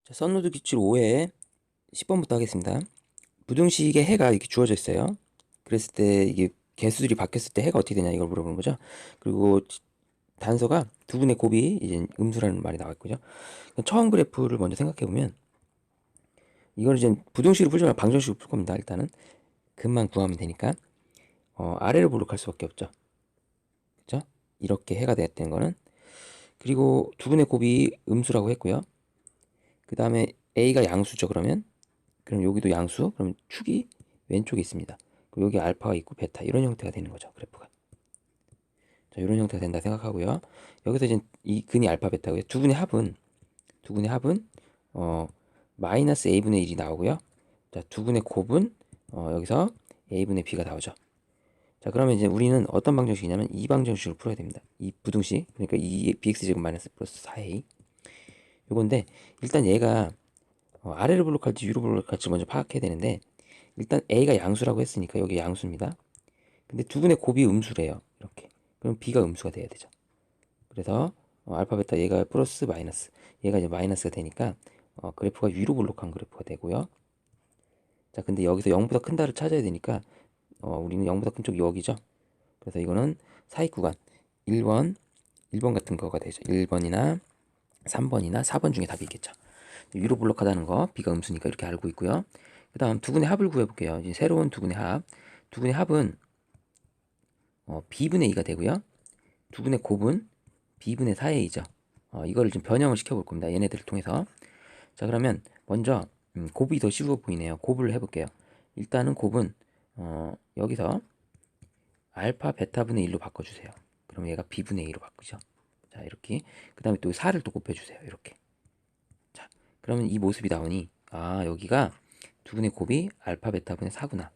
자, 썬로드 기출 5회 10번부터 하겠습니다. 부등식에 해가 이렇게 주어져 있어요. 그랬을 때 이게 개수들이 바뀌었을 때 해가 어떻게 되냐 이걸 물어보는 거죠. 그리고 단서가 두분의 곱이 이제 음수라는 말이 나왔고요. 처음 그래프를 먼저 생각해 보면 이걸 이제 부등식으로 풀지 말고 방정식으로 풀 겁니다. 일단은 근만 구하면 되니까 아래로 볼록할 수밖에 없죠. 그렇죠? 이렇게 해가 되었다는 거는 그리고 두분의 곱이 음수라고 했고요. 그 다음에 a가 양수죠. 그럼 여기도 양수, 그럼 축이 왼쪽에 있습니다. 그리고 여기 알파가 있고 베타 이런 형태가 되는 거죠. 그래프가. 자, 이런 형태가 된다 생각하고요. 여기서 이제 이 근이 알파 베타고요. 두 분의 합은 마이너스 a분의 1이 나오고요. 자, 두 분의 곱은 여기서 a분의 b가 나오죠. 자, 그러면 이제 우리는 어떤 방정식이냐면 이 방정식을 풀어야 됩니다. 이 부등식, 그러니까 이 bx제곱 마이너스 플러스 4a 요건데 일단 얘가 아래로 블록할지 위로 블록할지 먼저 파악해야 되는데 일단 a가 양수라고 했으니까 여기 양수입니다. 근데 두 분의 곱이 음수래요. 이렇게. 그럼 b가 음수가 돼야 되죠. 그래서 알파 베타 얘가 플러스 마이너스 얘가 이제 마이너스가 되니까 그래프가 위로 블록한 그래프가 되고요. 자, 근데 여기서 0보다 큰 달을 찾아야 되니까 우리는 0보다 큰 쪽이 여기죠. 그래서 이거는 사익 구간 1번 같은 거가 되죠. 1번이나 3번이나 4번 중에 답이 있겠죠. 위로 블록하다는 거 b가 음수니까 이렇게 알고 있고요. 그 다음 두 분의 합을 구해볼게요. 이제 새로운 두 분의 합. 두 분의 합은 b분의 2가 되고요. 두 분의 곱은 b분의 4a죠. 이거를 좀 변형을 시켜볼 겁니다. 얘네들을 통해서. 자, 그러면 먼저 곱이 더 쉬워 보이네요. 곱을 해볼게요. 일단은 곱은 여기서 알파 베타분의 1로 바꿔주세요. 그럼 얘가 b분의 2로 바꾸죠. 자, 이렇게. 그 다음에 또 4를 또 곱해주세요. 이렇게. 자, 그러면 이 모습이 나오니 여기가 두 분의 곱이 알파 베타분의 4구나.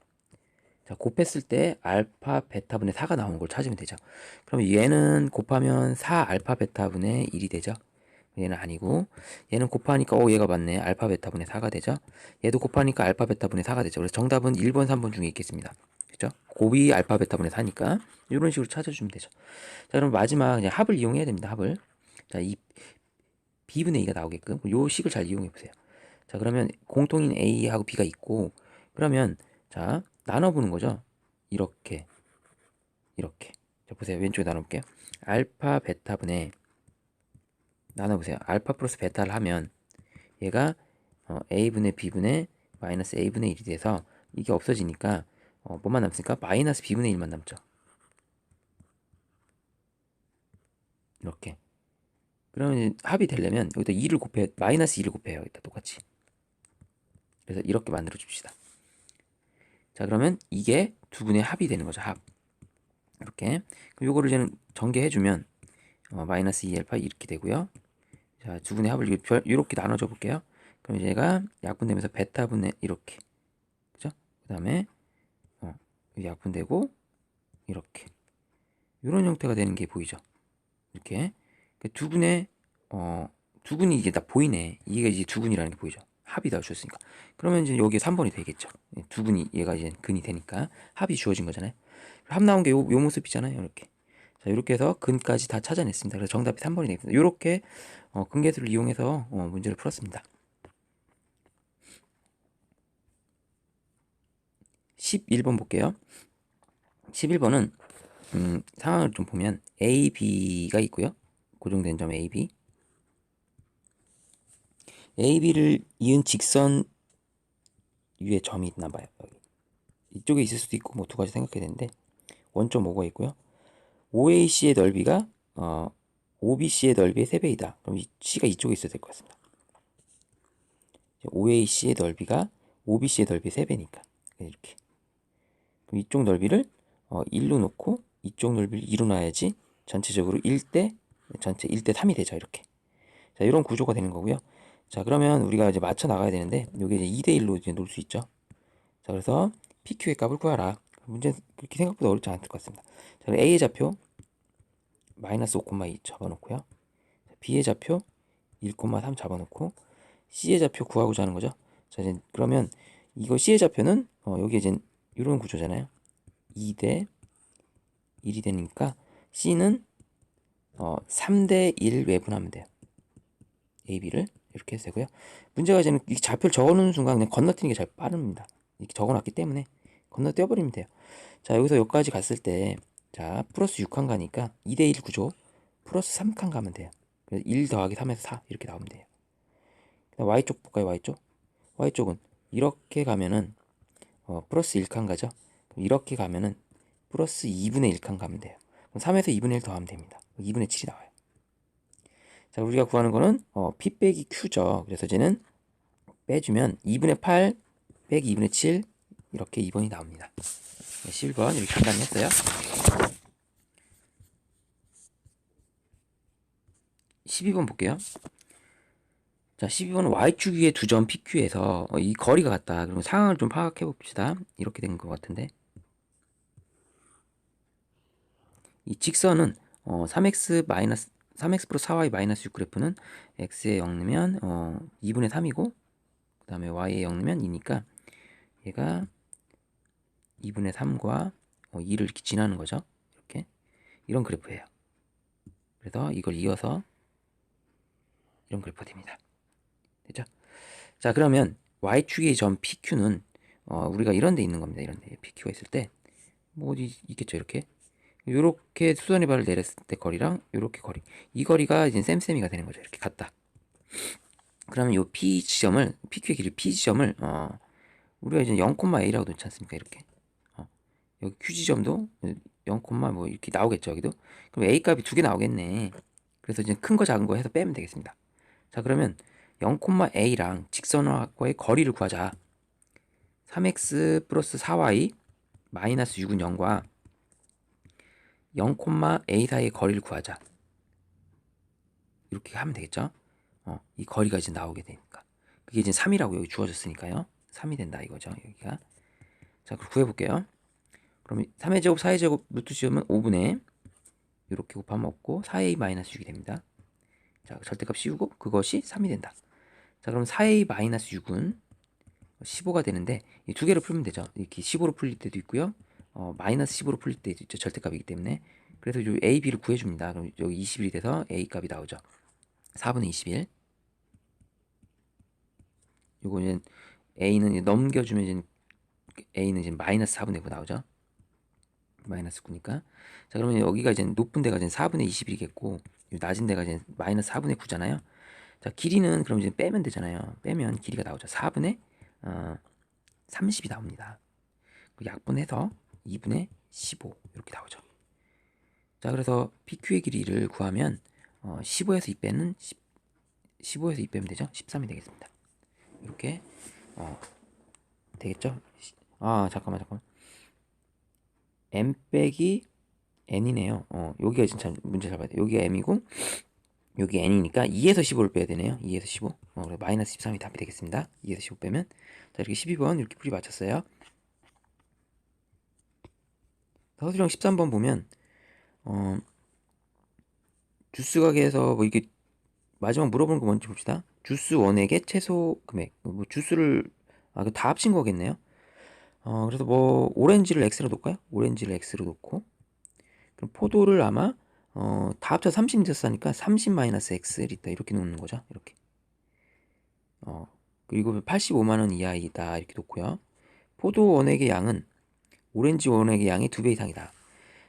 자, 곱했을 때 알파 베타분의 4가 나오는 걸 찾으면 되죠. 그럼 얘는 곱하면 4 알파 베타분의 1이 되죠. 얘는 아니고 얘는 곱하니까 얘가 맞네. 알파 베타분의 4가 되죠. 얘도 곱하니까 알파 베타분의 4가 되죠. 그래서 정답은 1번, 3번 중에 있겠습니다. 그죠? 곱이 알파 베타분의 4니까 이런 식으로 찾아주면 되죠. 자, 그럼 마지막 그냥 합을 이용해야 됩니다. 합을. 자, 이 b분의 2가 나오게끔 요 식을 잘 이용해 보세요. 자, 그러면 공통인 a하고 b가 있고 그러면 자, 나눠보는 거죠. 이렇게 이렇게. 자, 보세요. 왼쪽에 나눠볼게요. 알파 베타분의 나눠보세요. 알파 플러스 베타를 하면 얘가 a분의 b분의 마이너스 a분의 1이 돼서 이게 없어지니까 뭐만 남습니까? 마이너스 b분의 1만 남죠. 이렇게. 그러면 합이 되려면 여기다 2를 곱해 마이너스 2를 곱해요. 여기다 똑같이. 그래서 이렇게 만들어 줍시다. 자, 그러면 이게 두 분의 합이 되는 거죠. 합. 이렇게. 그럼 요거를 이제는 전개해주면 마이너스 2알파 이렇게 되고요. 자, 두 분의 합을 이렇게 나눠줘 볼게요. 그럼 얘가 약분되면서 베타분의 이렇게. 그죠? 그 다음에 약분되고 이렇게. 이런 형태가 되는 게 보이죠? 이렇게. 두 분의 두 분이 이게 다 보이네. 이게 이제 두 분이라는 게 보이죠? 합이 다 주었으니까. 그러면 이제 여기 3번이 되겠죠. 두 분이 얘가 이제 근이 되니까 합이 주어진 거잖아요. 합 나온 게 요 모습이잖아요. 이렇게. 자, 이렇게 해서 근까지 다 찾아냈습니다. 그래서 정답이 3번이 되겠습니다. 이렇게 근계수를 이용해서 문제를 풀었습니다. 11번 볼게요. 11번은 상황을 좀 보면 A, B가 있고요. 고정된 점 A, B. A, B를 이은 직선 위에 점이 있나 봐요. 여기. 이쪽에 있을 수도 있고 뭐 두 가지 생각해야 되는데 원점 5가 있고요. OAC의 넓이가 OBC의 넓이의 3배이다. 그럼 이 C가 이쪽에 있어야 될 것 같습니다. OAC의 넓이가 OBC의 넓이의 3배니까 이렇게. 그럼 이쪽 넓이를 1로 놓고 이쪽 넓이를 2로 놔야지 전체적으로 1대 전체 1대 3이 되죠. 이렇게. 자, 이런 구조가 되는 거고요. 자, 그러면 우리가 이제 맞춰 나가야 되는데 여기 이제 2대 1로 이제 놓을 수 있죠. 자, 그래서 PQ의 값을 구하라. 문제 그렇게 생각보다 어렵지 않을 것 같습니다. 자, A의 좌표 마이너스 5,2 잡아놓고요. B의 좌표 1,3 잡아놓고 C의 좌표 구하고자 하는 거죠. 자, 이제 그러면 이거 C의 좌표는 여기 이제 이런 구조잖아요. 2대 1이 되니까 C는 3대 1 외분하면 돼요. A, B를 이렇게 해도 되고요. 문제가 이제는 이 좌표를 적어놓는 순간 그냥 건너뛰는 게 잘 빠릅니다. 이렇게 적어놨기 때문에 건너뛰어버리면 돼요. 자, 여기서 여기까지 갔을 때, 자, 플러스 6칸 가니까 2대1 구조, 플러스 3칸 가면 돼요. 그래서 1 더하기 3에서 4 이렇게 나오면 돼요. 그다음 Y쪽 볼까요? Y쪽. Y쪽은 이렇게 가면은 플러스 1칸 가죠. 이렇게 가면은 플러스 2분의 1칸 가면 돼요. 그럼 3에서 2분의 1 더하면 됩니다. 2분의 7이 나와요. 자, 우리가 구하는 거는 P 빼기 Q죠. 그래서 이제는 빼주면 2분의 8 빼기 2분의 7 이렇게 2번이 나옵니다. 11번 이렇게 간단히 했어요. 12번 볼게요. 자, 12번은 Y축 위에 두 점 PQ에서 이 거리가 같다. 그럼 상황을 좀 파악해 봅시다. 이렇게 된 것 같은데, 이 직선은 3x 마이너스 3x 플러스 4y 마이너스 6 그래프는 x에 0 넣으면 2분의 3이고, 그 다음에 y에 0 넣으면 2니까 얘가 2분의 3과 2를 이렇게 지나는 거죠. 이렇게 이런 그래프예요. 그래서 이걸 이어서 이런 그래프가 됩니다. 됐죠? 자, 그러면 y축의 점 PQ는 우리가 이런 데 있는 겁니다. 이런 데 PQ가 있을 때 뭐 어디 있겠죠. 이렇게 수선의 발을 내렸을 때 거리랑 이렇게 거리, 이 거리가 이제 쌤쌤이가 되는 거죠. 이렇게 같다. 그러면 이 P 지점을, PQ의 길이 P 지점을 우리가 이제 0,A라고 놓지 않습니까? 이렇게 여기 Q 지점도 0, 뭐 이렇게 나오겠죠. 여기도. 그럼 A 값이 두 개 나오겠네. 그래서 이제 큰 거 작은 거 해서 빼면 되겠습니다. 자, 그러면 0,A랑 직선과의 거리를 구하자. 3x 플러스 4y 마이너스 6은 0과 0,A 사이의 거리를 구하자. 이렇게 하면 되겠죠? 이 거리가 이제 나오게 되니까. 그게 이제 3이라고 여기 주어졌으니까요. 3이 된다 이거죠, 여기가. 자, 그럼 구해볼게요. 그럼 3의 제곱, 4의 제곱, 루트 씌우면 5분의 이렇게 곱하면 없고 4a 마이너스 6이 됩니다. 자, 절대값 씌우고 그것이 3이 된다. 자, 그럼 4a 마이너스 6은 15가 되는데 이 두 개로 풀면 되죠. 이렇게 15로 풀릴 때도 있고요. 마이너스 15로 풀릴 때도 있죠. 절대값이기 때문에. 그래서 이 a, b를 구해줍니다. 그럼 여기 21이 돼서 a 값이 나오죠. 4분의 21. 요거 이제 a는 이제 넘겨주면 이제 a는 이제 마이너스 4분의 9 나오죠. 마이너스 9니까. 자, 그러면 여기가 이제 높은 데가 이제 4분의 21이겠고 낮은 데가 이제 마이너스 4분의 9잖아요. 자, 길이는 그럼 이제 빼면 되잖아요. 빼면 길이가 나오죠. 4분의 30이 나옵니다. 약분해서 2분의 15 이렇게 나오죠. 자, 그래서 PQ의 길이를 구하면 15에서 2 빼는 15에서 2 빼면 되죠. 13이 되겠습니다. 이렇게 되겠죠. 잠깐만 m 빼기 n이네요. 여기가 진짜 문제 잘 봐야 돼요. 여기가 m이고 여기 n이니까 2에서 15를 빼야 되네요. 2에서 15. 그래서 마이너스 13이 답이 되겠습니다. 2에서 15 빼면. 자, 이렇게 12번 이렇게 풀이 맞췄어요. 서술형 13번 보면 주스 가게에서 뭐 이게 마지막 물어보는 거 뭔지 봅시다. 주스 원액의 최소 금액. 뭐 주스를 다 합친 거겠네요. 그래서 뭐 오렌지를 x로 놓을까요? 오렌지를 x로 놓고 그럼 포도를 아마 다 합쳐 30리터 싸니까 30 마이너스 x 리터 이렇게 놓는 거죠. 이렇게. 그리고 85만 원 이하이다 이렇게 놓고요. 포도 원액의 양은 오렌지 원액의 양의 2배 이상이다.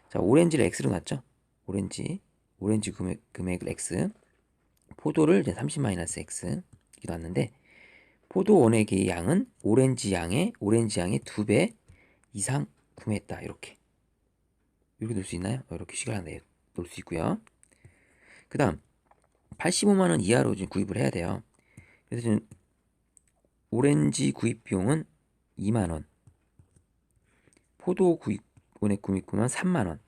자, 오렌지를 x로 놨죠. 오렌지 금액을 x, 포도를 이제 30 마이너스 x 이렇게 놨는데 포도 원액의 양은 오렌지 양의 2배 이상 구매했다. 이렇게 놓을 수 있나요? 이렇게 식을 하나 놓을 수 있고요. 그 다음 85만 원 이하로 지금 구입을 해야 돼요. 그래서 지금 오렌지 구입 비용은 2만 원, 포도 원액 구입 비용은 3만 원.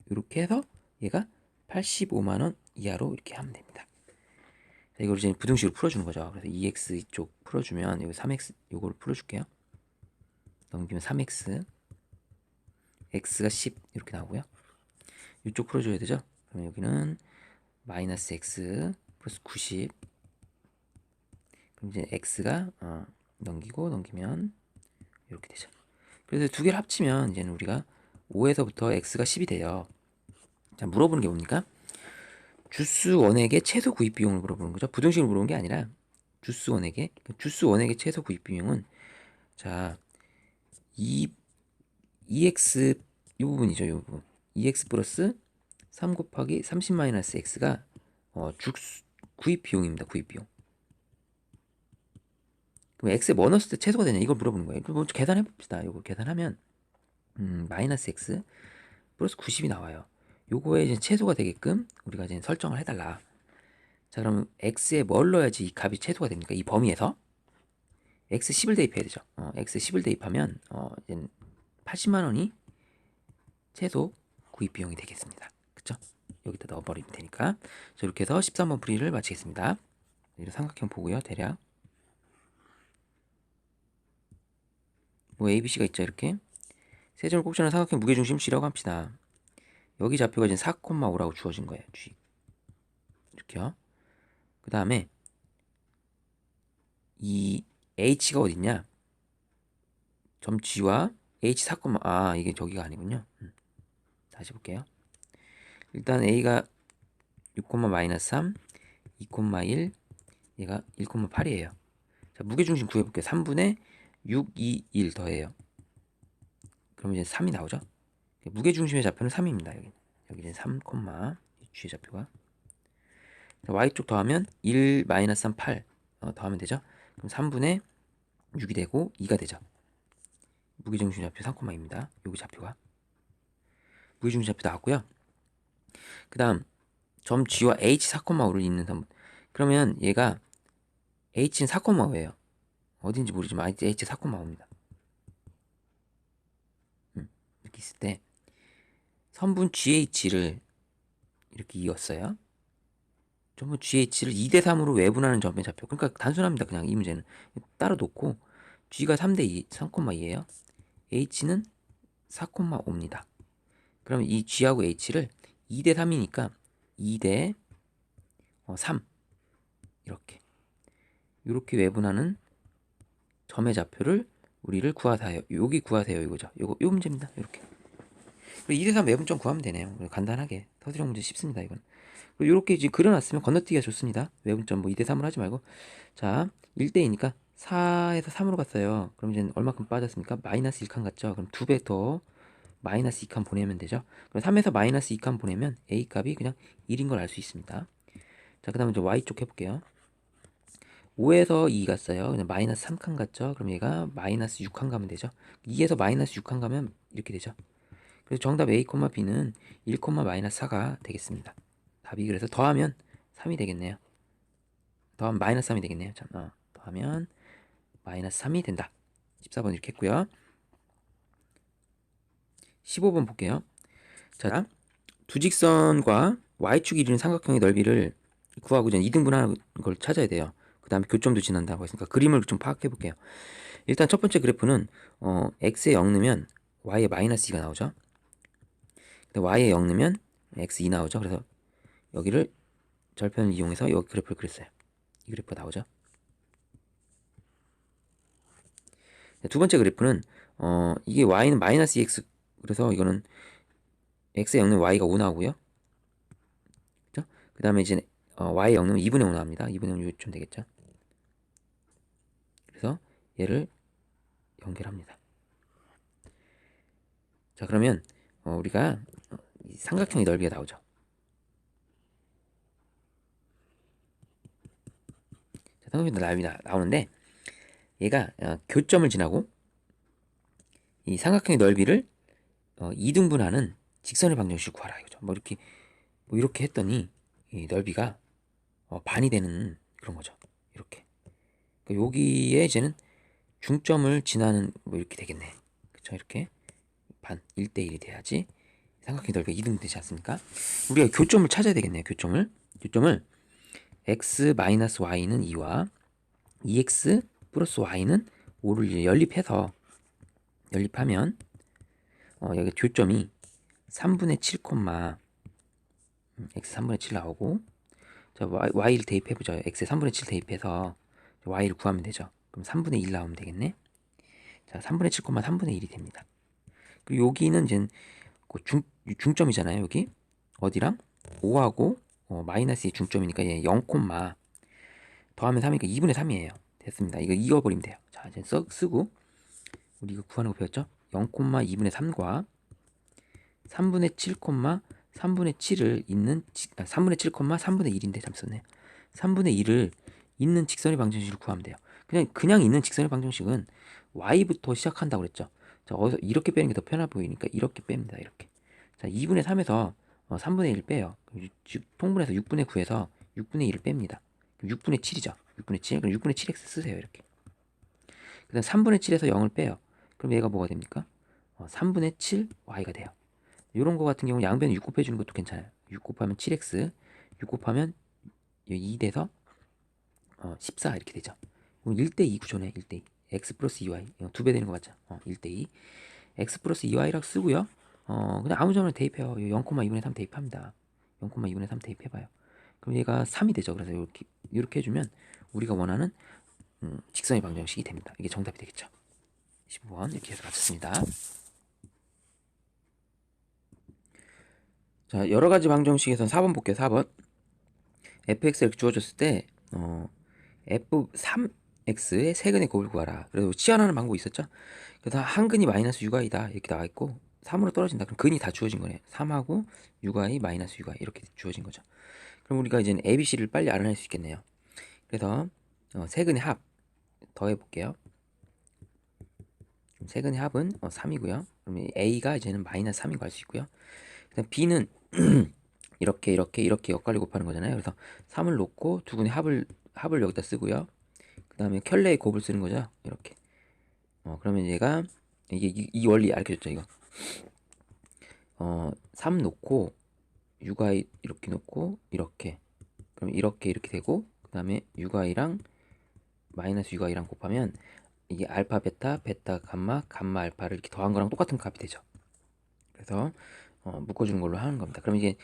이렇게 해서 얘가 85만 원 이하로 이렇게 하면 됩니다. 자, 이걸 이제 부등식으로 풀어주는 거죠. 그래서 2x 이쪽 풀어주면 여기 3x 요걸 풀어줄게요. 넘기면 3x, x가 10 이렇게 나오고요. 이쪽 풀어줘야 되죠. 그러면 여기는 마이너스 x 플러스 90. 그럼 이제 x가 넘기면 이렇게 되죠. 그래서 두 개를 합치면 이제는 우리가 5에서부터 x가 10이 돼요. 자, 물어보는 게 뭡니까? 주스 원액의 최소 구입 비용을 물어보는 거죠. 부등식을 물어본 게 아니라 주스 원액의 최소 구입 비용은 자, EX 이 부분이죠. 이 부분. EX 플러스 3 곱하기 30 마이너스 X가 주스 구입 비용입니다. 구입 비용. 그럼 X에 뭐 넣었을 때 최소가 되냐 이걸 물어보는 거예요. 그럼 먼저 계산해 봅시다. 이거 계산하면 마이너스 X 플러스 90이 나와요. 요거에 이제 최소가 되게끔 우리가 이제 설정을 해달라. 자, 그럼 X에 뭘 넣어야지 이 값이 최소가 됩니까? 이 범위에서 X 10을 대입해야 되죠. X 10을 대입하면 이제 80만 원이 최소 구입 비용이 되겠습니다. 그쵸? 여기다 넣어버리면 되니까. 자, 이렇게 해서 13번 풀이를 마치겠습니다. 이런 삼각형 보고요. 대략 뭐 ABC가 있죠. 이렇게 세점을 꼽지 않은 삼각형 무게중심 C라고 합시다. 여기 좌표가 지금 4,5라고 주어진 거예요. G. 이렇게요. 그 다음에 이 H가 어딨냐? 점 G와 H 4, 이게 저기가 아니군요. 다시 볼게요. 일단 A가 6, 마이너스 3, 2, 1, 얘가 1,8이에요. 자, 무게중심 구해볼게요. 3분의 6, 2, 1 더해요. 그럼 이제 3이 나오죠? 무게중심의 좌표는 3입니다. 여기 이제 3, G의 좌표가. 자, Y쪽 더하면 1, 마이너스 3, 8 더하면 되죠? 그럼 3분의 6이 되고 2가 되죠. 무게중심 좌표 3,2입니다. 여기 좌표가. 무게중심 좌표 나왔고요. 그 다음 점 G와 H 4,5를 잇는 선분. 그러면 얘가 H는 4,5예요. 어딘지 모르지만 H 4,5입니다. 이렇게 있을 때 선분 GH를 이렇게 이었어요. 전부 GH를 2대 3으로 외분하는 점의 좌표. 그러니까 단순합니다. 그냥 이 문제는 따로 놓고 G가 3대 2, 3,2예요. H는 4,5입니다. 그러면 이 G하고 H를 2대 3이니까 2대 3 이렇게 외분하는 점의 좌표를 우리를 구하세요. 여기 구하세요 이거죠. 요 문제입니다. 이렇게 2대 3 외분점 구하면 되네요. 간단하게 서술형 문제 쉽습니다. 이건 이렇게 이제 그려놨으면 건너뛰기가 좋습니다. 외분점 뭐 2대 3으로 하지 말고. 자, 1대 2니까 4에서 3으로 갔어요. 그럼 이제 얼마큼 빠졌습니까? 마이너스 1칸 갔죠. 그럼 2배 더 마이너스 2칸 보내면 되죠. 그럼 3에서 마이너스 2칸 보내면 A 값이 그냥 1인 걸 알 수 있습니다. 자, 그 다음에 이제 Y쪽 해볼게요. 5에서 2 갔어요. 그냥 마이너스 3칸 갔죠. 그럼 얘가 마이너스 6칸 가면 되죠. 2에서 마이너스 6칸 가면 이렇게 되죠. 그래서 정답 A, B는 1, 마이너스 4가 되겠습니다. 답이 그래서 더하면 3이 되겠네요. 더하면 마이너스 3이 되겠네요. 더하면 마이너스 3이 된다. 14번 이렇게 했고요. 15번 볼게요. 자, 두 직선과 Y축이 이루는 삼각형의 넓이를 구하고 이제 이등분하는 걸 찾아야 돼요. 그 다음에 교점도 지난다고 했으니까 그림을 좀 파악해 볼게요. 일단 첫 번째 그래프는 x에 0 넣으면 y에 마이너스 2가 나오죠. y에 0 넣으면 x 2 나오죠. 그래서 여기를 절편을 이용해서 여기 그래프를 그렸어요. 이 그래프가 나오죠. 두 번째 그래프는 이게 y는 마이너스 2x 그래서 이거는 x에 0 넣으면 y가 5 나오고요. 그죠? 그 다음에 이제 y에 0 넣으면 2분의 5 나옵니다. 2분의 5 요쯤 되겠죠. 그래서 얘를 연결합니다. 자, 그러면 우리가 삼각형의 넓이가 나오죠. 자, 삼각형의 넓이가 나오는데 얘가 교점을 지나고 이 삼각형의 넓이를 2등분하는 직선의 방정식을 구하라 이거죠. 뭐 이렇게 했더니 이 넓이가 반이 되는 그런 거죠. 이렇게. 그러니까 여기에 이제는 중점을 지나는 뭐 이렇게 되겠네. 그쵸? 이렇게 반 1대1이 돼야지 삼각형의 넓이가 2등 되지 않습니까? 우리가 교점을 찾아야 되겠네요. 교점을 x-y는 2와 2x 플러스 y는 5를 연립하면 여기 교점이 3분의 7, x 3분의 7 나오고 자, y를 대입해보죠. x에 3분의 7 대입해서 y를 구하면 되죠. 그럼 3분의 1 나오면 되겠네. 자, 3분의 7, 3분의 1이 됩니다. 그리고 여기는 이제 중점이잖아요. 여기 어디랑 5하고 마이너스의 중점이니까 얘 0, 더하면 3이니까 2분의 3이에요. 됐습니다. 이거 이어버리면 돼요. 자, 이제 쓰고 우리 이거 구하는 거 배웠죠? 0,2분의 3과 3분의 7, 3분의 7을 있는 3분의 7, 3분의 1인데 잠 썼네. 3분의 1을 있는 직선의 방정식을 구하면 돼요. 그냥 있는 직선의 방정식은 y부터 시작한다고 그랬죠. 자, 어디서 이렇게 빼는 게 더 편해 보이니까 이렇게 뺍니다. 이렇게. 자, 2분의 3에서 3분의 1 빼요. 통분해서 6분의 9에서 6분의 1을 뺍니다. 6분의 7이죠. 6분의 7. 그럼 6분의 7x 쓰세요. 이렇게. 그다음 3분의 7에서 0을 빼요. 그럼 얘가 뭐가 됩니까? 3분의 7 y가 돼요. 이런 거 같은 경우 양변에 6 곱해주는 것도 괜찮아요. 6 곱하면 7x, 6 곱하면 2 돼서 14 이렇게 되죠. 1대2 구조네. 1대2. x 플러스 2y 2배 되는 거 맞죠? 1대2 x 플러스 2y라고 쓰고요. 그냥 아무 점을 대입해요. 0,2분의 3 대입합니다. 0,2분의 3 대입해봐요. 그럼 얘가 3이 되죠. 그래서 이렇게 해주면 우리가 원하는 직선의 방정식이 됩니다. 이게 정답이 되겠죠. 15번 이렇게 해서 맞췄습니다. 자, 여러 가지 방정식에서 4번 볼게요. 4번. fx를 주어졌을 때 f3x의 세근의 곱을 구하라. 그래서 치환하는 방법이 있었죠. 그래서 한 근이 마이너스 6i다 이렇게 나와 있고 3으로 떨어진다. 그럼 근이 다 주어진 거네요. 3하고 6i 마이너스 6i 이렇게 주어진 거죠. 그럼 우리가 이제 ABC를 빨리 알아낼 수 있겠네요. 그래서 세근의 합 더해 볼게요. 세근의 합은 3이고요. 그러면 A가 이제는 마이너스 3인 거 알 수 있고요. 그다음 B는 이렇게 엇갈리 곱하는 거잖아요. 그래서 3을 놓고 두근의 합을 여기다 쓰고요. 그 다음에 켤레의 곱을 쓰는 거죠. 이렇게. 그러면 얘가 이게 이 원리 알려줬죠. 이거. 3 놓고 6i 이렇게 놓고 이렇게. 그럼 이렇게 되고 그 다음에 6i랑 마이너스 6i랑 곱하면 이게 알파 베타 감마 알파를 이렇게 더한 거랑 똑같은 값이 되죠. 그래서 묶어주는 걸로 하는 겁니다. 그럼 이제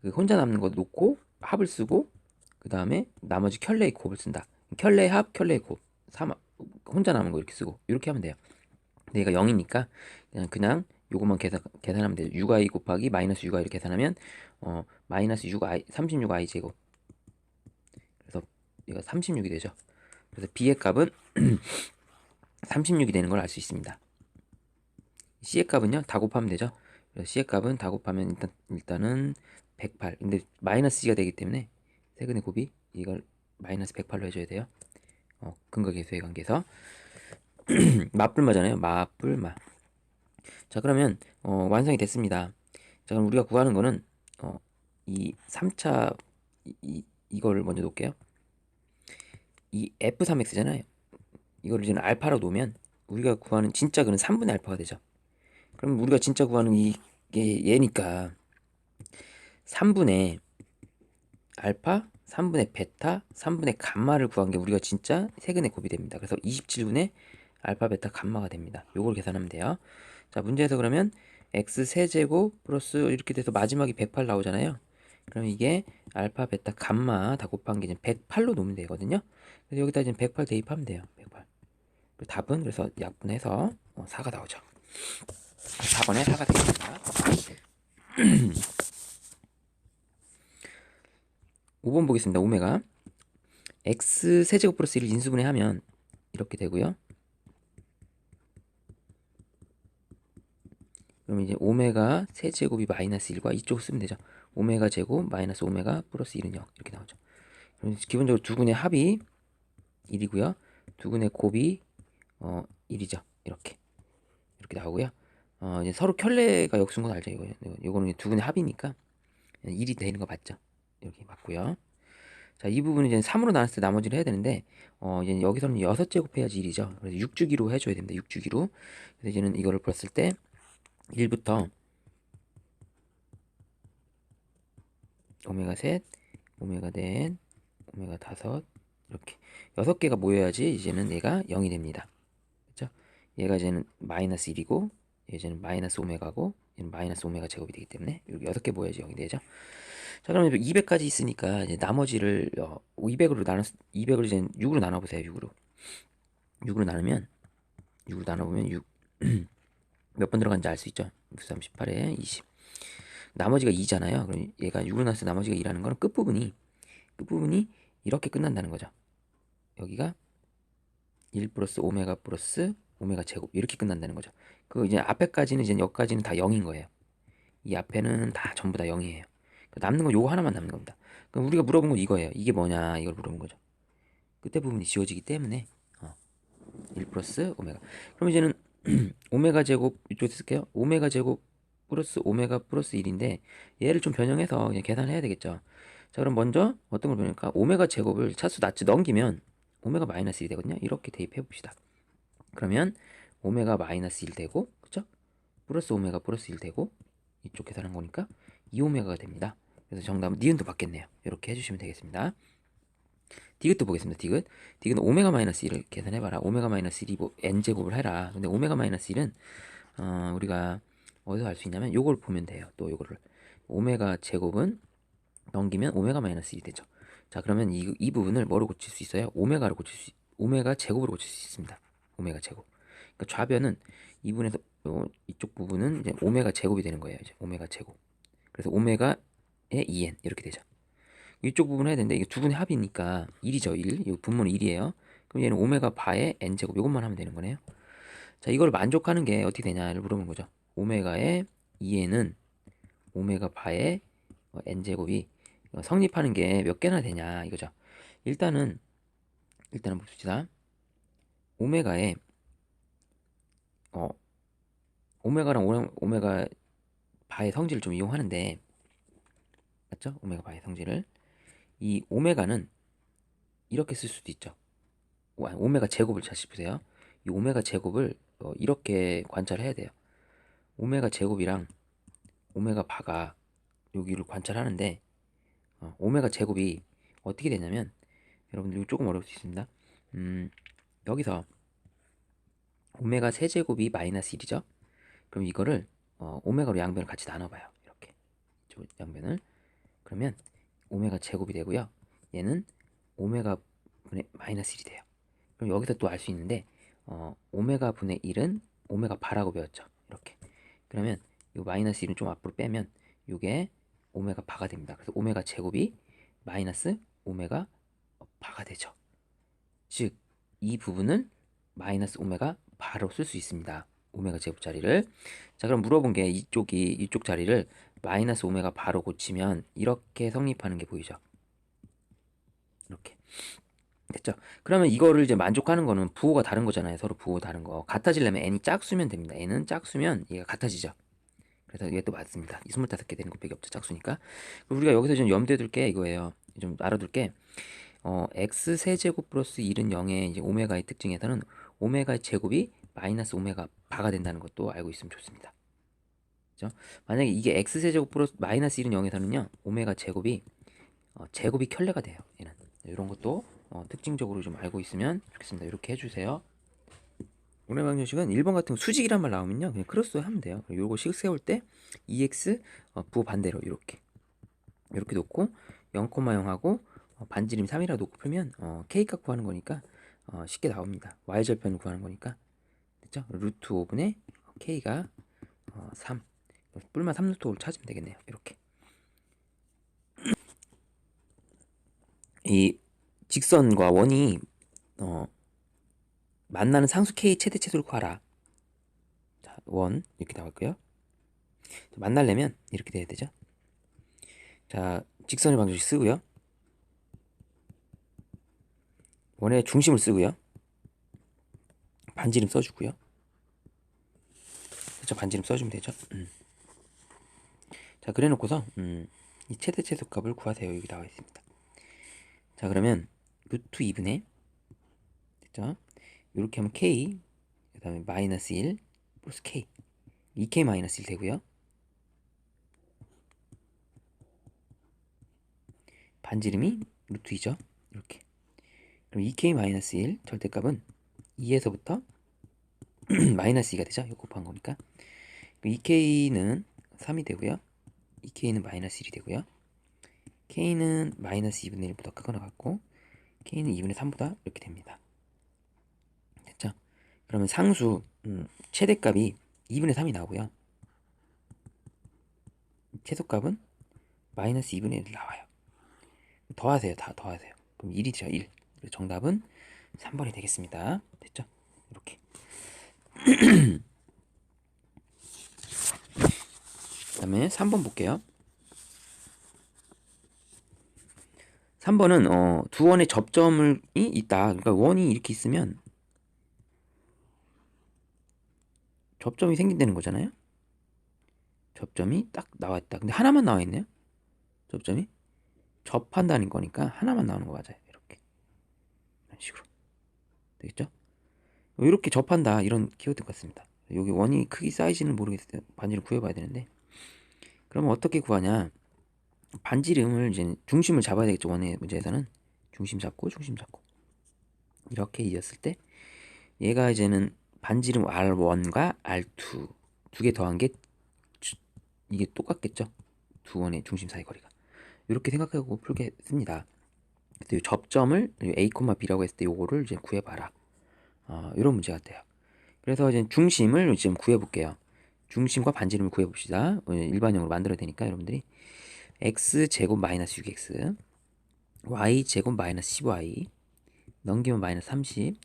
그 혼자 남는 거 놓고 합을 쓰고 그 다음에 나머지 켤레의 곱을 쓴다. 켤레의 합, 켤레의 곱. 3 혼자 남은 거 이렇게 쓰고 이렇게 하면 돼요. 근데 얘가 0이니까 그냥 요것만 계산하면 돼요. 6i 곱하기 마이너스 6i를 계산하면 마이너스 6i 36i 제곱. 그래서 얘가 36이 되죠. 그래서 b의 값은 36이 되는 걸 알 수 있습니다. c의 값은요 다 곱하면 되죠. 그래서 c의 값은 다 곱하면 일단은 108. 근데 마이너스 c가 되기 때문에 세근의 곱이 이걸 마이너스 108로 해줘야 돼요. 근거계수의 관계에서 맞불마잖아요. 맞불마. 자, 그러면 완성이 됐습니다. 자, 그럼 우리가 구하는 거는 이 3차 이거를 먼저 놓을게요. 이 f3x잖아요. 이거를 이제 알파로 놓으면 우리가 구하는 진짜 그는 3분의 알파가 되죠. 그럼 우리가 진짜 구하는 이게 얘니까 3분의 알파, 3분의 베타, 3분의 감마를 구한 게 우리가 진짜 세근의 곱이 됩니다. 그래서 27분의 알파, 베타, 감마가 됩니다. 요걸 계산하면 돼요. 자, 문제에서 그러면 x 세제곱 플러스 이렇게 돼서 마지막이 108 나오잖아요. 그럼 이게 알파, 베타, 감마 다 곱한 게 이제 108로 놓으면 되거든요. 그래서 여기다 이제 108 대입하면 돼요. 108. 답은 그래서 약분해서 4가 나오죠. 4번에 4가 되겠습니다. 5번 보겠습니다. 오메가 x 세제곱 플러스 1을 인수분해하면 이렇게 되고요. 그럼 이제 오메가 세제곱이 마이너스 1과 이쪽을 쓰면 되죠. 오메가 제곱 마이너스 오메가 플러스 1은 0 이렇게 나오죠. 그럼 기본적으로 두근의 합이 1이고요. 두근의 곱이 1이죠. 이렇게 나오고요. 이제 서로 켤레가 역수인 건 알죠. 이거는 두근의 합이니까 1이 되는 거 맞죠? 이렇게 맞고요. 자, 이 부분은 이제 3으로 나눴을 때 나머지를 해야 되는데 이제 여기서는 6제곱 해야지 1이죠. 그래서 6주기로 해줘야 됩니다. 6주기로. 그래서 이제는 이거를 풀었을 때 1부터 오메가 셋, 오메가 넷, 오메가 다섯 이렇게 6개가 모여야지 이제는 얘가 0이 됩니다. 그렇죠? 얘가 이제는 마이너스 1이고 이제는 마이너스 오메가고 얘는 마이너스 오메가 제곱이 되기 때문에 이렇게 6개 모여야지 0이 되죠. 자, 그러면 200까지 있으니까 이제 나머지를 200으로 이제 6으로 나눠 보세요. 6으로 나눠보면 6 몇 번 들어간지 알 수 있죠. 6, 3, 18에 20. 나머지가 2잖아요. 그럼 얘가 6으로 나서 나머지가 2라는 거는 끝부분이 이렇게 끝난다는 거죠. 여기가 1 플러스 오메가 플러스 오메가 제곱 이렇게 끝난다는 거죠. 그 이제 앞에까지는 이제 여기까지는 다 0인 거예요. 이 앞에는 다 전부 다 0이에요. 남는 건 요거 하나만 남는 겁니다. 그럼 우리가 물어본 건 이거예요. 이게 뭐냐 이걸 물어본 거죠. 끝에 부분이 지워지기 때문에 1 플러스 오메가. 그럼 이제는 오메가 제곱 이쪽에 쓸게요. 오메가 제곱 플러스 오메가 플러스 1인데 얘를 좀 변형해서 그냥 계산을 해야 되겠죠. 자, 그럼 먼저 어떤 걸 변할까? 오메가 제곱을 차수 낫지 넘기면 오메가 마이너스 1이 되거든요. 이렇게 대입해 봅시다. 그러면 오메가 마이너스 1 되고, 그쵸? 플러스 오메가 플러스 1 되고, 이쪽 계산한 거니까 2오메가가 됩니다. 그래서 정답은 니은도 받겠네요. 이렇게 해주시면 되겠습니다. 디귿도 보겠습니다. 디귿은 오메가 마이너스 1을 계산해봐라. 오메가 마이너스 1이 뭐 n제곱을 해라. 근데 오메가 마이너스 1은 우리가 어디서 알 수 있냐면 요걸 보면 돼요. 또 요거를 오메가 제곱은 넘기면 오메가 마이너스 1이 되죠. 자, 그러면 이 부분을 뭐로 고칠 수 있어요? 오메가 제곱으로 고칠 수 있습니다. 오메가 제곱. 그러니까 좌변은 이 부분에서 이쪽 부분은 이제 오메가 제곱이 되는 거예요. 이제 오메가 제곱. 그래서 오메가의 2n 이렇게 되죠. 이쪽 부분 해야 되는데 이게 두 분의 합이니까 1이죠. 1. 이 분모는 1이에요. 그럼 얘는 오메가 바의 n제곱 이것만 하면 되는 거네요. 자, 이걸 만족하는 게 어떻게 되냐를 물어보는 거죠. 오메가의 2n은 오메가 바의 n제곱이 성립하는 게 몇 개나 되냐 이거죠. 일단은 봅시다. 오메가의 오메가랑 오메가 바의 성질을 좀 이용하는데 맞죠? 오메가 바의 성질을 이 오메가는 이렇게 쓸 수도 있죠. 오메가 제곱을 다시 보세요. 이 오메가 제곱을 이렇게 관찰해야 돼요. 오메가 제곱이랑 오메가 바가 여기를 관찰하는데 오메가 제곱이 어떻게 되냐면 여러분들 이거 조금 어려울 수 있습니다. 여기서 오메가 세제곱이 마이너스 1이죠. 그럼 이거를 오메가로 양변을 같이 나눠봐요. 이렇게 양변을. 그러면 오메가 제곱이 되고요. 얘는 오메가 분의 마이너스 1이 돼요. 그럼 여기서 또 알 수 있는데 오메가 분의 1은 오메가 바라고 배웠죠. 이렇게. 그러면 이 마이너스 1은 좀 앞으로 빼면 이게 오메가 바가 됩니다. 그래서 오메가 제곱이 마이너스 오메가 바가 되죠. 즉 이 부분을 마이너스 오메가 바로 쓸 수 있습니다. 오메가 제곱 자리를. 자, 그럼 물어본 게 이쪽 자리를 마이너스 오메가 바로 고치면 이렇게 성립하는 게 보이죠. 이렇게. 됐죠? 그러면 이거를 이제 만족하는 거는 부호가 다른 거잖아요. 서로 부호 다른 거. 같아지려면 n이 짝수면 됩니다. n은 짝수면 얘가 같아지죠. 그래서 이게 또 맞습니다. 이 25개 되는 것밖에 없죠. 짝수니까. 우리가 여기서 좀 염두에 둘 게 이거예요. 좀 알아둘 게 x 세제곱 플러스 1은 0의 이제 오메가의 특징에서는 오메가의 제곱이 마이너스 오메가 바가 된다는 것도 알고 있으면 좋습니다. 그죠? 만약에 이게 x 세제곱 플러스 마이너스 1은 0에서는요. 오메가 제곱이 제곱이 켤레가 돼요. 얘는. 이런 것도 특징적으로 좀 알고 있으면 좋겠습니다. 이렇게 해주세요. 오늘 방정식은 1번 같은 거 수직이란 말 나오면요. 그냥 크로스 하면 돼요. 요거 식 세울 때 2x 부호 반대로 이렇게 놓고 0,0하고 반지름 3이라 놓고 풀면 k값 구하는 거니까 쉽게 나옵니다. y절편을 구하는 거니까 됐죠? 루트 5분의 k가 3 뿔만 3루트 5를 찾으면 되겠네요. 이렇게 이 직선과 원이 만나는 상수 k 최대 최소를 구하라. 자, 원 이렇게 나왔고요. 만나려면 이렇게 돼야 되죠. 자, 직선의 방정식 쓰고요. 원의 중심을 쓰고요. 반지름 써주고요. 그렇죠? 반지름 써주면 되죠. 자, 그래 놓고서 이 최대 최소값을 구하세요. 여기 나와 있습니다. 자, 그러면 루트 2분의 됐죠? 이렇게 하면 k 그 다음에 마이너스 1 플러스 k 2k 마이너스 1 되고요. 반지름이 루트 2죠. 이렇게. 그럼 2k 마이너스 1 절대값은 2에서부터 마이너스 2가 되죠. 이거 곱한 거니까. 2k는 3이 되고요. 2k는 마이너스 1이 되고요. k는 마이너스 2분의 1보다 크거나 같고 k는 2분의 3보다 이렇게 됩니다. 됐죠? 그러면 상수 최대값이 2분의 3이 나오고요. 최소값은 마이너스 2분의 1 나와요. 더하세요. 다 더하세요. 그럼 1이죠. 1. 정답은 3번이 되겠습니다. 됐죠? 이렇게. 그 다음에 3번 볼게요. 3번은 두 원의 접점이 있다. 그러니까 원이 이렇게 있으면 접점이 생긴다는 거잖아요. 접점이 딱 나와있다. 근데 하나만 나와있네요. 접점이 접한다는 거니까 하나만 나오는 거 맞아요. 이렇게 이런 식으로 되겠죠? 이렇게 접한다 이런 키워드 같습니다. 여기 원이 크기 사이즈는 모르겠어요. 반지름 구해봐야 되는데 그러면 어떻게 구하냐? 반지름을 이제 중심을 잡아야 되겠죠. 원의 문제에서는 중심 잡고 이렇게 이었을 때 얘가 이제는 반지름 R1과 R2 두 개 더한 게 이게 똑같겠죠. 두 원의 중심 사이 거리가 이렇게 생각하고 풀겠습니다. 그래서 접점을 A, B라고 했을 때 요거를 이제 구해봐라. 이런 문제 같아요. 그래서 이제 중심을 지금 구해볼게요. 중심과 반지름을 구해봅시다. 일반형으로 만들어야 되니까 여러분들이 x제곱 마이너스 6x y제곱 마이너스 10y 넘기면 마이너스 30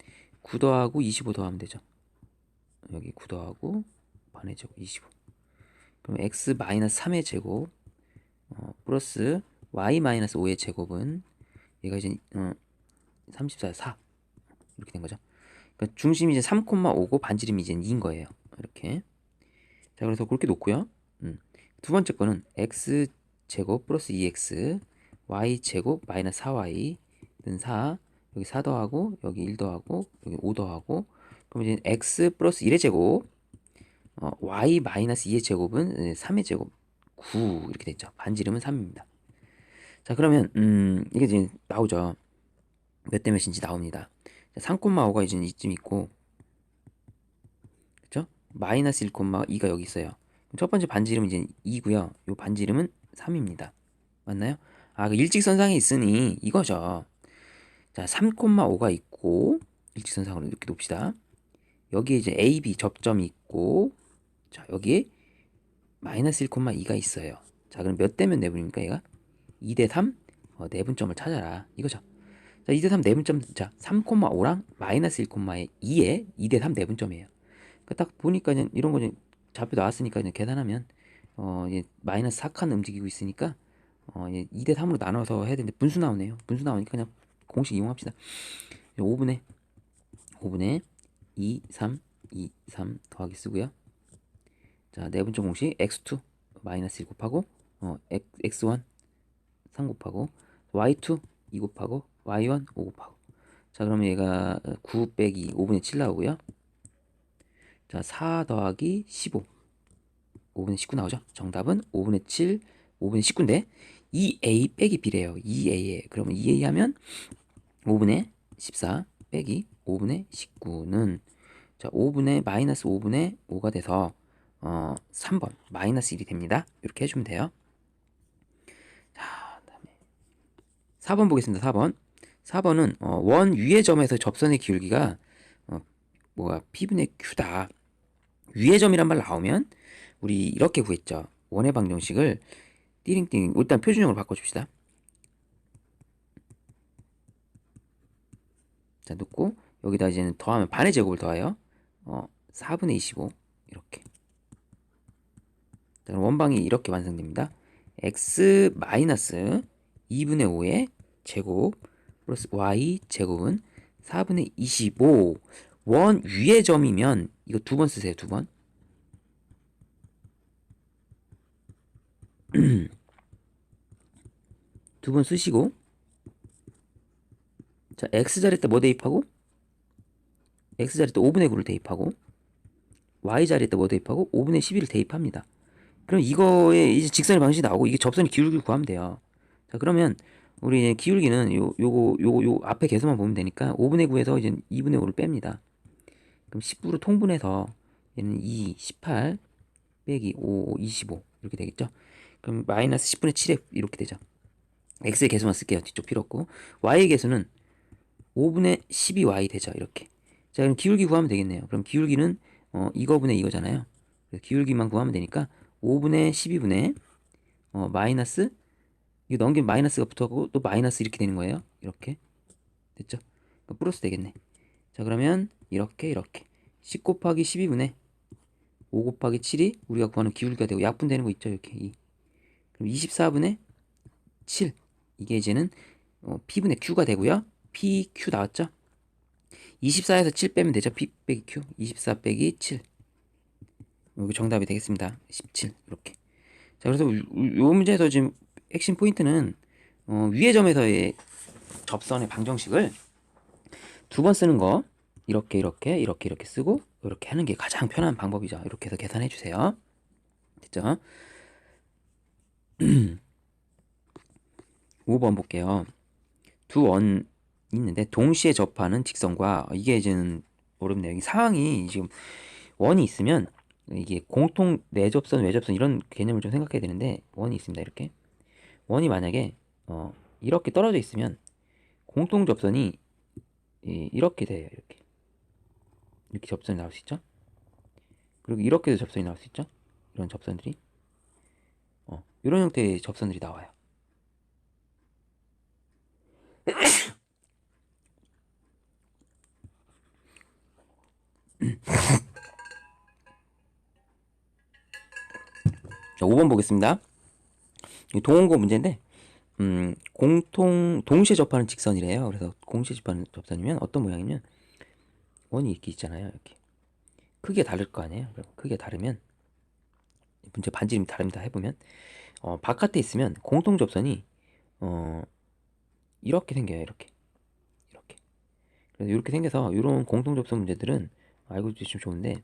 9 더하고 25 더하면 되죠. 여기 9 더하고 반의 제곱 25 그럼 x 마이너스 3의 제곱 플러스 y 마이너스 5의 제곱은 얘가 이제 34, 4 이렇게 된 거죠. 그러니까 중심이 이제 3,5고 반지름이 이제 2인 거예요. 이렇게. 자, 그래서 그렇게 놓고요. 두 번째 거는 x 제곱 플러스 2x y 제곱 마이너스 4y는 4 여기 4 더하고 여기 1 더하고 여기 5 더하고 그럼 이제 x 플러스 1의 제곱 y 마이너스 2의 제곱은 3의 제곱 9 이렇게 됐죠. 반지름은 3입니다. 자, 그러면 이게 이제 나오죠. 몇 대 몇인지 나옵니다. 3,5가 이제 이쯤 있고 그쵸? 마이너스 1,2가 여기 있어요. 첫 번째 반지름은 이제 2고요. 요 반지름은 3입니다. 맞나요? 그 일직선상에 있으니 이거죠. 자, 3,5가 있고 일직선상으로 이렇게 놓읍시다. 여기에 이제 AB 접점이 있고 자, 여기에 마이너스 1,2가 있어요. 자, 그럼 몇 대면 내분입니까, 얘가? 2대 3? 내분점을 찾아라. 이거죠. 자, 2대 3 내분점, 자, 3,5랑 마이너스 1,2에 2대 3 내분점이에요. 그러니까 딱 보니까 이런 거 좌표 나왔으니까 계산하면 이제 마이너스 4칸 움직이고 있으니까 이제 2대 3으로 나눠서 해야 되는데 분수 나오네요. 분수 나오니까 그냥 공식 이용합시다. 5분의 2, 3, 2, 3 더하기 쓰고요. 자, 내분점 공식 x2 마이너스 1 곱하고 x1 3 곱하고 y2 2 곱하고 y1 5 곱하고 자, 그러면 얘가 9 빼기 5분의 7 나오고요. 자, 4 더하기 15 5분의 19 나오죠. 정답은 5분의 7 5분의 19인데 2a 빼기 b래요. 2a에 그러면 2a 하면 5분의 14 빼기 5분의 19는 자, 5분의 마이너스 5분의 5가 돼서 3번 마이너스 1이 됩니다. 이렇게 해주면 돼요. 자, 다음에 4번 보겠습니다. 4번은 원 위의 점에서 접선의 기울기가 P분의 Q다. 위의 점이란 말 나오면 우리 이렇게 구했죠. 원의 방정식을 띠링띠링 일단 표준형으로 바꿔줍시다. 자, 넣고 여기다 이제는 더하면 반의 제곱을 더해요. 4분의 25 이렇게. 자, 그럼 원방이 이렇게 완성됩니다. x 마이너스 2분의 5의 제곱 플러스 y 제곱은 4분의 25 원 위의 점이면 이거 두 번 쓰세요. 두 번. 두 번 쓰시고 자, x자리 때 뭐 대입하고 x자리 때 5분의 9를 대입하고 y자리 때 뭐 대입하고 5분의 12를 대입합니다. 그럼 이거에 이제 직선의 방식이 나오고 이게 접선의 기울기를 구하면 돼요. 자, 그러면 우리 기울기는 요 앞에 개수만 보면 되니까 5분의 9에서 이제 2분의 5를 뺍니다. 그럼 10으로 통분해서 얘는 2, 18 빼기 5, 25 이렇게 되겠죠. 그럼 마이너스 10분의 7에 이렇게 되죠. x의 개수만 쓸게요. 뒤쪽 필요 없고 y의 개수는 5분의 12y 되죠. 이렇게. 자, 그럼 기울기 구하면 되겠네요. 그럼 기울기는 이거분의 이거잖아요. 기울기만 구하면 되니까 5분의 12분의 마이너스, 이거 넘기면 마이너스가 붙어가고 또 마이너스 이렇게 되는 거예요. 이렇게 됐죠? 그러니까 플러스 되겠네. 자, 그러면 이렇게 10 곱하기 12분의 5 곱하기 7이 우리가 구하는 기울기가 되고 약분되는 거 있죠? 이렇게 2. 그럼 24분의 7, 이게 이제는 P분의 Q가 되고요. PQ 나왔죠? 24에서 7 빼면 되죠? P 빼기 Q. 24 빼기 7. 여기 정답이 되겠습니다. 17. 이렇게. 자, 그래서 요 문제에서 지금 핵심 포인트는 위의 점에서의 접선의 방정식을 두 번 쓰는 거, 이렇게 쓰고 이렇게 하는 게 가장 편한 방법이죠. 이렇게 해서 계산해 주세요. 됐죠? 5번 볼게요. 두 원 있는데 동시에 접하는 직선과, 이게 이제는 어렵네요. 이 상황이 지금 원이 있으면 이게 공통 내접선, 외접선 이런 개념을 좀 생각해야 되는데, 원이 있습니다. 이렇게 원이 만약에 이렇게 떨어져 있으면 공통 접선이 이렇게 돼요. 이렇게 접선이 나올 수 있죠. 그리고 이렇게도 접선이 나올 수 있죠. 이런 접선들이 이런 형태의 접선들이 나와요. 자, 5번 보겠습니다. 동원고 문제인데, 동시에 접하는 직선이래요. 그래서 동시에 접하는 접선이면 어떤 모양이면 원이 이렇게 있잖아요. 이렇게 크기가 다를 거 아니에요. 크기가 다르면 문제 반지름이 다릅니다. 해보면 바깥에 있으면 공통 접선이 이렇게 생겨요. 이렇게 그래서 이렇게 생겨서 이런 공통 접선 문제들은 알고 주시면 좋은데,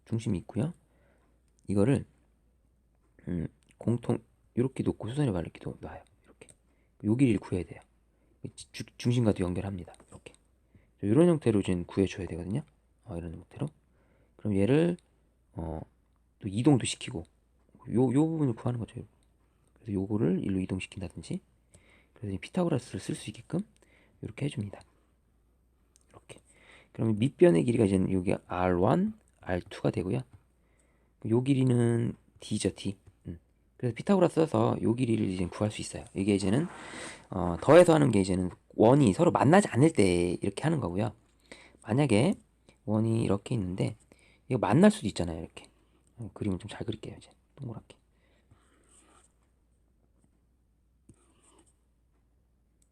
중심이 있고요. 이거를 공통 이렇게 놓고 수선의 발을 이렇게 놔요. 이렇게 요 길이를 구해야 돼요. 중심과도 연결합니다. 이렇게 이런 형태로 지금 구해줘야 되거든요. 이런 형태로. 그럼 얘를 또 이동도 시키고 요 부분을 구하는 거죠. 그래서 요거를 일로 이동시킨다든지, 그래서 피타고라스를 쓸 수 있게끔 이렇게 해줍니다. 이렇게. 그러면 밑변의 길이가 이제 여기 R1, R2가 되고요. 요 길이는 D죠, D. 그래서 피타고라스 써서 요 길이를 이제 구할 수 있어요. 이게 이제는 더해서 하는 게 이제는 원이 서로 만나지 않을 때 이렇게 하는 거고요. 만약에 원이 이렇게 있는데 이거 만날 수도 있잖아요. 이렇게 그림을 좀 잘 그릴게요. 이제 동그랗게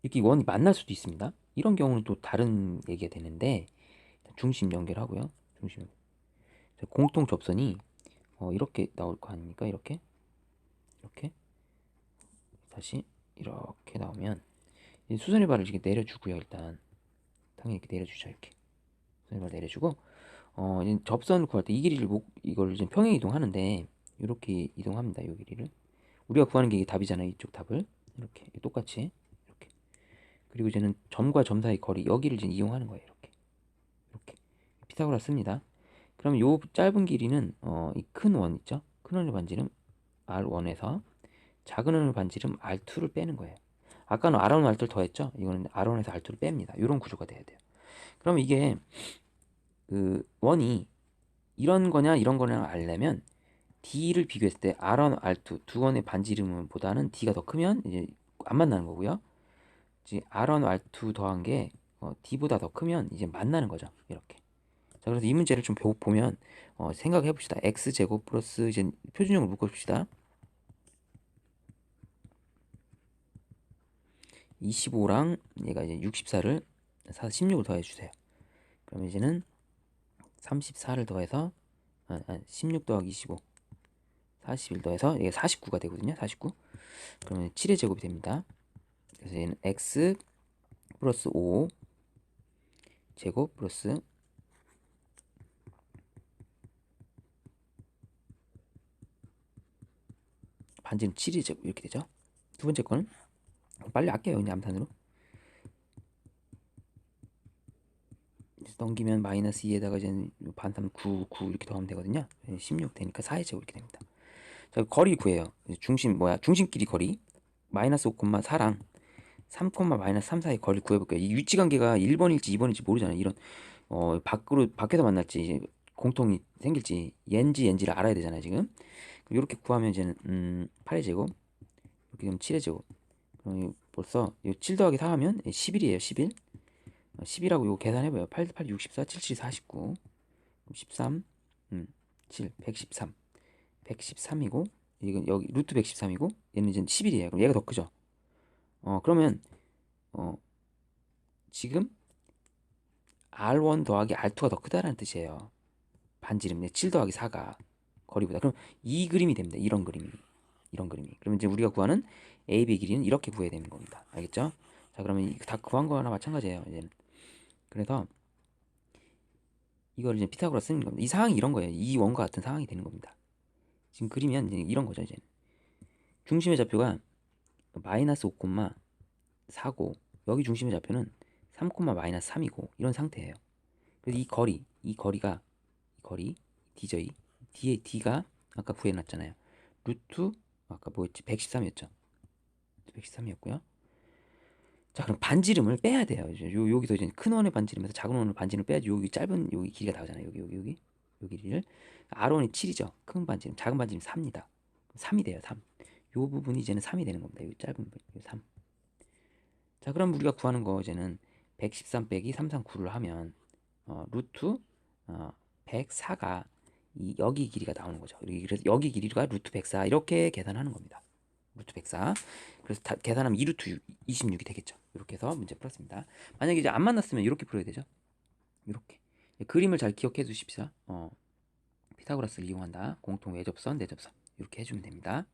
이렇게 원이 만날 수도 있습니다. 이런 경우는 또 다른 얘기가 되는데, 중심 연결하고요. 중심 공통 접선이 이렇게 나올 거 아닙니까? 이렇게 다시 이렇게 나오면 수선의 발을 이렇게 내려주고요. 일단 당연히 이렇게 내려주죠. 이렇게 수선의 발 내려주고 이제 접선을 구할 때 이 길이를 이걸 이제 평행 이동하는데 이렇게 이동합니다. 이 길이를 우리가 구하는 게 답이잖아요. 이쪽 답을 이렇게 똑같이 이렇게. 그리고 이제는 점과 점 사이 거리, 여기를 이제 이용하는 거예요. 이렇게 피타고라 씁니다. 그럼 요 짧은 길이는 이 큰 원 있죠? 큰 원의 반지름 R1에서 작은 원의 반지름 R2를 빼는 거예요. 아까는 R1, R2를 더했죠? 이거는 R1에서 R2를 뺍니다. 이런 구조가 돼야 돼요. 그럼 이게 그 원이 이런 거냐 이런 거냐 알려면 D를 비교했을 때 R1, R2 두 원의 반지름보다는 D가 더 크면 이제 안 만나는 거고요. 이제 R1, R2 더한 게 D보다 더 크면 이제 만나는 거죠. 이렇게. 자, 그래서 이 문제를 좀 보면 생각해 봅시다. x제곱 플러스 이제 표준형을 묶어 봅시다. 25랑 얘가 이제 64를 16을 더해 주세요. 그럼 이제는 34를 더해서 16 더하기 25 41 더해서 이게 49가 되거든요. 49. 그러면 7의 제곱이 됩니다. 그래서 얘는 x 플러스 5 제곱 플러스 반지름 7의 제곱 이렇게 되죠. 두 번째 거는 빨리 할게요. 그냥 암산으로. 넘기면 마이너스 2에다가 이제 반삼 9 이렇게 더하면 되거든요. 16 되니까 4의 제곱 이렇게 됩니다. 자, 거리 구해요. 중심끼리 거리 마이너스 5,4랑 3, 마이너스 3 사이 거리 구해볼게요. 이 위치관계가 1번일지 2번일지 모르잖아요. 이런 밖에서 만날지 공통이 생길지 얘인지를 알아야 되잖아요. 지금 이렇게 구하면 이제는 8의 제곱 이렇게 되면 7의 제곱. 그럼 벌써 7 더하기 4 하면 11이에요. 11. 10이라고 이거 계산해봐요. 8, 8, 64, 7, 7, 49. 13, 7, 113. 113이고, 이건 여기 루트 113이고, 얘는 이제 11이에요. 그럼 얘가 더 크죠? 그러면, 지금 R1 더하기 R2가 더 크다라는 뜻이에요. 반지름, 7 더하기 4가 거리보다. 그럼 이 그림이 됩니다. 이런 그림이. 이런 그림이. 그러면 이제 우리가 구하는 AB 길이는 이렇게 구해야 되는 겁니다. 알겠죠? 자, 그러면 다 구한 거나 마찬가지예요. 이제는. 그래서 이걸 이제 피타고라스 쓰는 겁니다. 이 상황이 이런 거예요. 이 원과 같은 상황이 되는 겁니다. 지금 그리면 이제 이런 거죠. 이제 중심의 좌표가 마이너스 5,4고 여기 중심의 좌표는 3, 마이너스 3이고 이런 상태예요. 그래서 이 거리 D죠. D의 D가 아까 구해놨잖아요. 루트 아까 뭐였지? 113이었죠. 113이었고요. 자, 그럼 반지름을 빼야 돼요. 이제 여기서 이제 큰 원의 반지름에서 작은 원의 반지름을 빼야지. 여기 짧은 여기 길이가 나오잖아요. 여기 요 길이를 R1이 7이죠. 큰 반지름, 작은 반지름 4입니다. 3이 돼요. 3. 요 부분이 이제는 3이 되는 겁니다. 요 짧은 부분, 요 3. 자, 그럼 우리가 구하는 거 이제는 113 빼기 339를 하면 루트 104가 여기 길이가 나오는 거죠. 그래서 여기 길이가 루트 104 이렇게 계산하는 겁니다. 루트 104. 그래서 계산하면 2루트 26이 되겠죠. 이렇게 해서 문제 풀었습니다. 만약에 이제 안 만났으면 이렇게 풀어야 되죠. 이렇게. 그림을 잘 기억해 두십시오. 피타고라스를 이용한다. 공통 외접선, 내접선. 이렇게 해주면 됩니다.